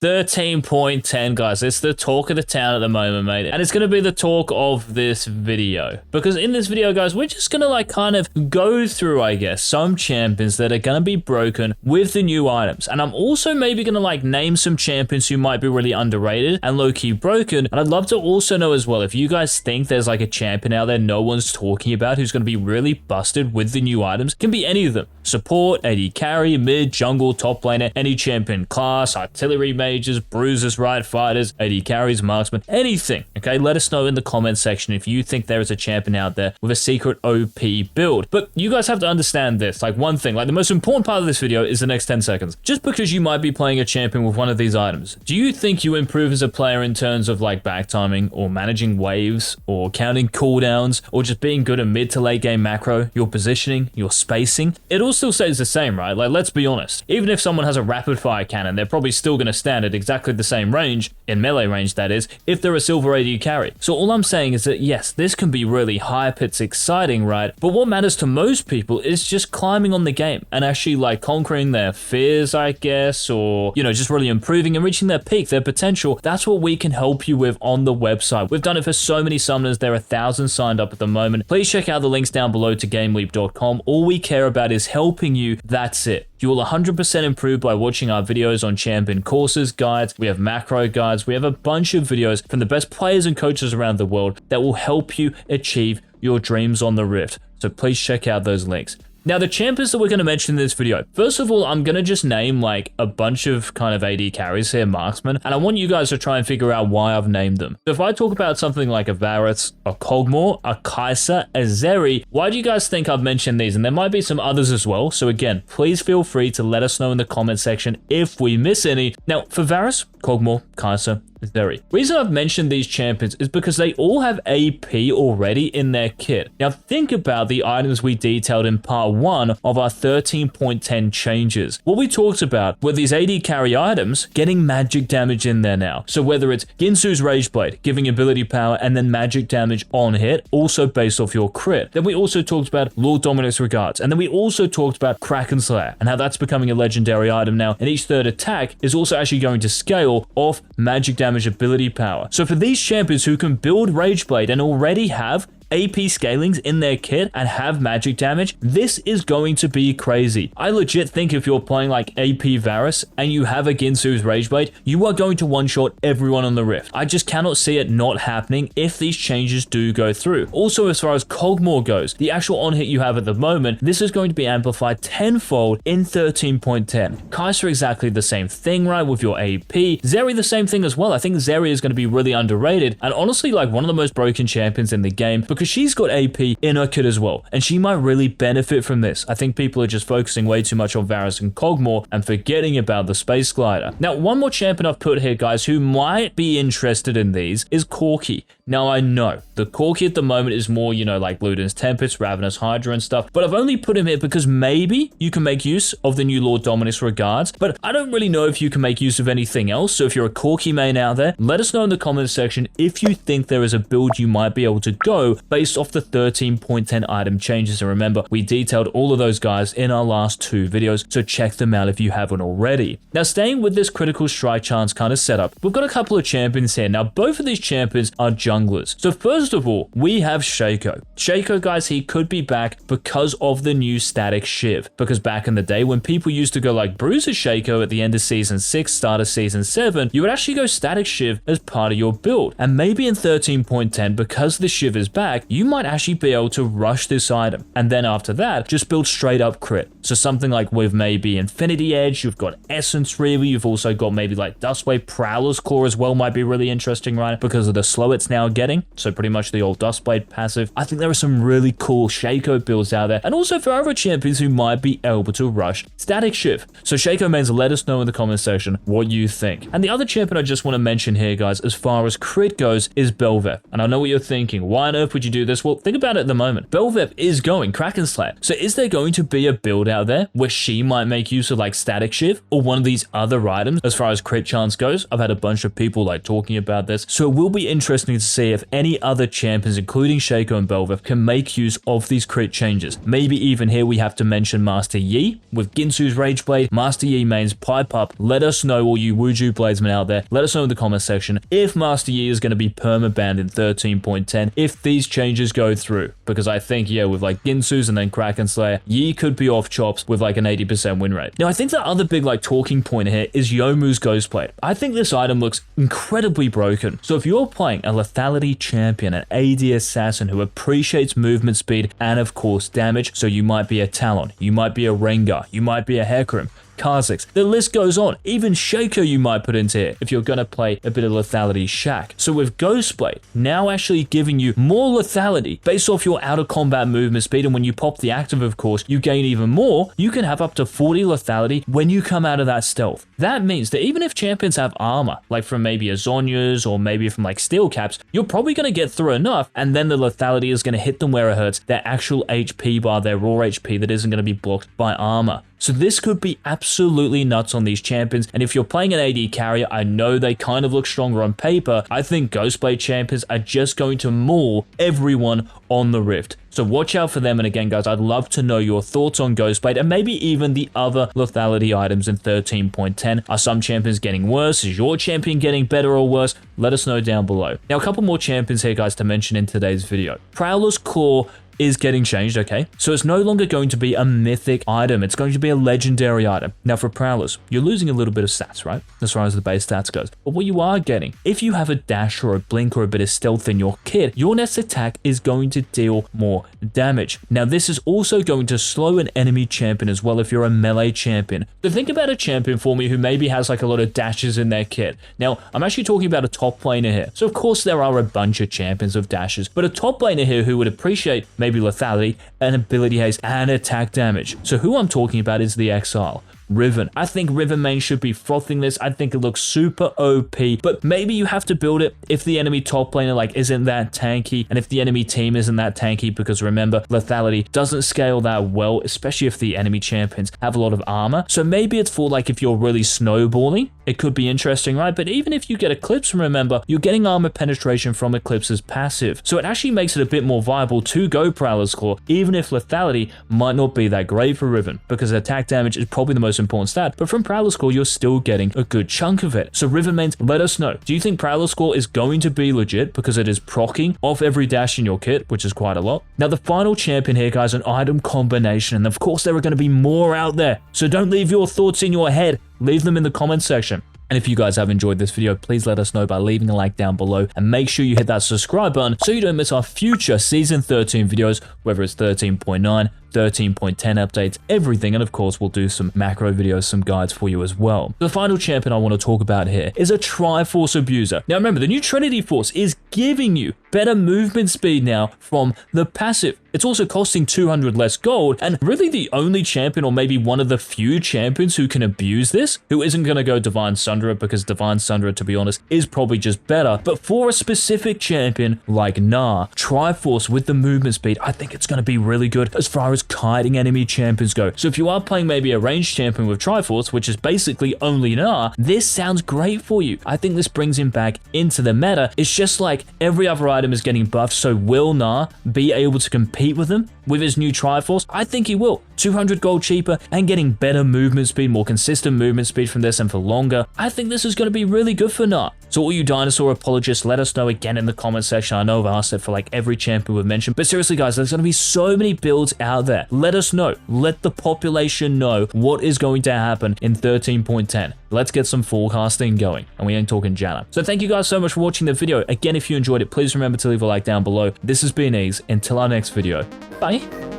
13.10, guys. It's the talk of the town at the moment, mate. And it's going to be the talk of this video. Because in this video, guys, we're just going to like kind of go through, I guess, some champions that are going to be broken with the new items. And I'm also maybe going to like name some champions who might be really underrated and low-key broken. And I'd love to also know as well, if you guys think there's like a champion out there no one's talking about who's going to be really busted with the new items, can be any of them. Support, AD carry, mid, jungle, top laner, any champion class, artillery mages, bruisers, riot fighters, AD carries, marksmen, anything. Okay, let us know in the comment section if you think there is a champion out there with a secret OP build. But you guys have to understand this, like one thing, like the most important part of this video is the next 10 seconds. Just because you might be playing a champion with one of these items, do you think you improve as a player in terms of like back timing or managing waves or counting cooldowns or just being good at mid to late game macro, your positioning, your spacing? It all still stays the same, right? Like, let's be honest. Even if someone has a rapid fire cannon, they're probably still going to stand at exactly the same range, in melee range that is, if they're a silver AD carry. So all I'm saying is that yes, this can be really hype, it's exciting, right? But what matters to most people is just climbing on the game and actually like conquering their fears, I guess, or, you know, just really improving and reaching their peak, their potential. That's what we can help you with on the website. We've done it for so many summoners. There are 1,000 signed up at the moment. Please check out the links down below to GameLeap.com. All we care about is helping you. That's it. You will 100% improve by watching our videos on champion courses, guides. We have macro guides. We have a bunch of videos from the best players and coaches around the world that will help you achieve your dreams on the Rift. So please check out those links. Now, the champions that we're going to mention in this video, first of all, I'm going to just name like a bunch of kind of AD carries here, marksmen, and I want you guys to try and figure out why I've named them. So if I talk about something like a Varus, a Kog'Maw, a Kai'Sa, a Zeri, why do you guys think I've mentioned these? And there might be some others as well. So again, please feel free to let us know in the comment section if we miss any. Now, for Varus, Kog'Maw, Kai'Sa, Zeri. Reason I've mentioned these champions is because they all have AP already in their kit. Now think about the items we detailed in part 1 of our 13.10 changes. What we talked about were these AD carry items getting magic damage in there now. So whether it's Ginsu's Rageblade giving ability power and then magic damage on hit, also based off your crit. Then we also talked about Lord Dominic's Regards, and then we also talked about Kraken Slayer and how that's becoming a legendary item now, and each third attack is also actually going to scale off magic damage ability power. So for these champions who can build Rageblade and already have AP scalings in their kit and have magic damage, this is going to be crazy. I legit think if you're playing like AP Varus and you have a Ginsu's Rageblade, you are going to one-shot everyone on the Rift. I just cannot see it not happening if these changes do go through. Also, as far as Kog'Maw goes, the actual on-hit you have at the moment, this is going to be amplified tenfold in 13.10. Kai'Sa exactly the same thing, right, with your AP. Zeri the same thing as well. I think Zeri is going to be really underrated and honestly like one of the most broken champions in the game because she's got AP in her kit as well, and she might really benefit from this. I think people are just focusing way too much on Varus and Kog'Maw and forgetting about the Space Glider. Now, one more champion I've put here, guys, who might be interested in these is Corki. Now, I know the Corki at the moment is more, you know, like Luden's Tempest, Ravenous Hydra and stuff, but I've only put him here because maybe you can make use of the new Lord Dominic's Regards, but I don't really know if you can make use of anything else. So if you're a Corki main out there, let us know in the comments section if you think there is a build you might be able to go based off the 13.10 item changes. And remember, we detailed all of those guys in our last 2 videos, so check them out if you haven't already. Now, staying with this critical strike chance kind of setup, we've got a couple of champions here. Now, both of these champions are junglers. So first of all, we have Shaco. Shaco, guys, he could be back because of the new Statikk Shiv. Because back in the day, when people used to go like Bruiser Shaco at the end of Season 6, start of Season 7, you would actually go Statikk Shiv as part of your build. And maybe in 13.10, because the Shiv is back, you might actually be able to rush this item. And then after that, just build straight up crit. So something like with maybe Infinity Edge, you've got Essence Reaver, you've also got maybe like Dustblade, Prowler's Claw as well might be really interesting, right? Because of the slow it's now getting. So pretty much the old Dustblade passive. I think there are some really cool Shaco builds out there. And also for other champions who might be able to rush Statikk Shiv. So Shaco mains, let us know in the comment section what you think. And the other champion I just want to mention here, guys, as far as crit goes, is Bel'Veth. And I know what you're thinking. Why on earth would you do this? Well, think about it at the moment. Bel'Veth is going Kraken Slayer. So is there going to be a build out there where she might make use of like Statikk Shiv or one of these other items as far as crit chance goes? I've had a bunch of people like talking about this. So it will be interesting to see if any other champions, including Shaco and Bel'Veth, can make use of these crit changes. Maybe even here we have to mention Master Yi with Ginsu's Rage Blade. Master Yi mains, pipe up. Let us know, all you Wuju Bladesmen out there, let us know in the comment section if Master Yi is going to be perma-banned in 13.10 if these changes go through. Because I think, yeah, with like Ginsu's and then Kraken Slayer, Yi could be off chops with like an 80% win rate. Now, I think the other big like talking point here is Youmuu's Ghostblade. I think this item looks incredibly broken. So if you're playing a lethality champion, an AD assassin who appreciates movement speed and of course damage, so you might be a Talon, you might be a Rengar, you might be a Hecarim, Kha'Zix. The list goes on. Even Shaco you might put into here if you're going to play a bit of lethality Shaq. So with Ghostblade now actually giving you more lethality based off your out of combat movement speed, and when you pop the active of course you gain even more, you can have up to 40 lethality when you come out of that stealth. That means that even if champions have armor, like from maybe a Zhonya's or maybe from like steel caps, you're probably going to get through enough, and then the lethality is going to hit them where it hurts, their actual HP bar, their raw HP that isn't going to be blocked by armor. So this could be absolutely nuts on these champions, and if you're playing an AD carrier, I know they kind of look stronger on paper. I think Ghostblade champions are just going to maul everyone on the Rift. So watch out for them, and again guys, I'd love to know your thoughts on Ghostblade and maybe even the other lethality items in 13.10. Are some champions getting worse? Is your champion getting better or worse? Let us know down below. Now a couple more champions here guys to mention in today's video. Prowler's Claw is getting changed, okay? So it's no longer going to be a mythic item, it's going to be a legendary item. Now for Prowlers, you're losing a little bit of stats, right? As far as the base stats goes. But what you are getting, if you have a dash or a blink or a bit of stealth in your kit, your next attack is going to deal more damage. Now this is also going to slow an enemy champion as well if you're a melee champion. So think about a champion for me who maybe has like a lot of dashes in their kit. Now I'm actually talking about a top laner here. So of course there are a bunch of champions of dashes, but a top laner here who would appreciate maybe lethality and ability haste and attack damage. So who I'm talking about is the Exile. Riven. I think Riven main should be frothing this. I think it looks super OP, but maybe you have to build it if the enemy top laner like isn't that tanky, and if the enemy team isn't that tanky, because remember, lethality doesn't scale that well, especially if the enemy champions have a lot of armor. So maybe it's for like if you're really snowballing, it could be interesting, right? But even if you get Eclipse, remember, you're getting armor penetration from Eclipse's passive. So it actually makes it a bit more viable to go Prowler's Claw, even if lethality might not be that great for Riven, because attack damage is probably the most important stat, but from Prowler's Claw you're still getting a good chunk of it. So Riven mains, let us know. Do you think Prowler's Claw is going to be legit because it is proccing off every dash in your kit, which is quite a lot? Now the final champion here guys, an item combination, and of course there are going to be more out there, so don't leave your thoughts in your head, leave them in the comments section. And if you guys have enjoyed this video, please let us know by leaving a like down below, and make sure you hit that subscribe button so you don't miss our future season 13 videos, whether it's 13.9, 13.10 updates, everything, and of course we'll do some macro videos, some guides for you as well. The final champion I want to talk about here is a Triforce abuser. Now remember, the new Trinity Force is giving you better movement speed now from the passive. It's also costing 200 less gold, and really the only champion, or maybe one of the few champions who can abuse this, who isn't going to go Divine Sundra, because Divine Sundra, to be honest, is probably just better. But for a specific champion like Gnar, Triforce with the movement speed, I think it's going to be really good as far as kiting enemy champions go. So if you are playing maybe a ranged champion with Triforce, which is basically only Gnar, this sounds great for you. I think this brings him back into the meta. It's just like every other item is getting buffed, so will Gnar be able to compete with him with his new Triforce? I think he will. 200 gold cheaper and getting better movement speed, more consistent movement speed from this and for longer. I think this is going to be really good for Gnar. So all you dinosaur apologists, let us know again in the comment section. I know I've asked it for like every champion we've mentioned, but seriously guys, there's going to be so many builds out there. Let us know. Let the population know what is going to happen in 13.10. Let's get some forecasting going, and we ain't talking Janna. So thank you guys so much for watching the video. Again, if you enjoyed it, please remember to leave a like down below. This has been EZE. Until our next video. Bye.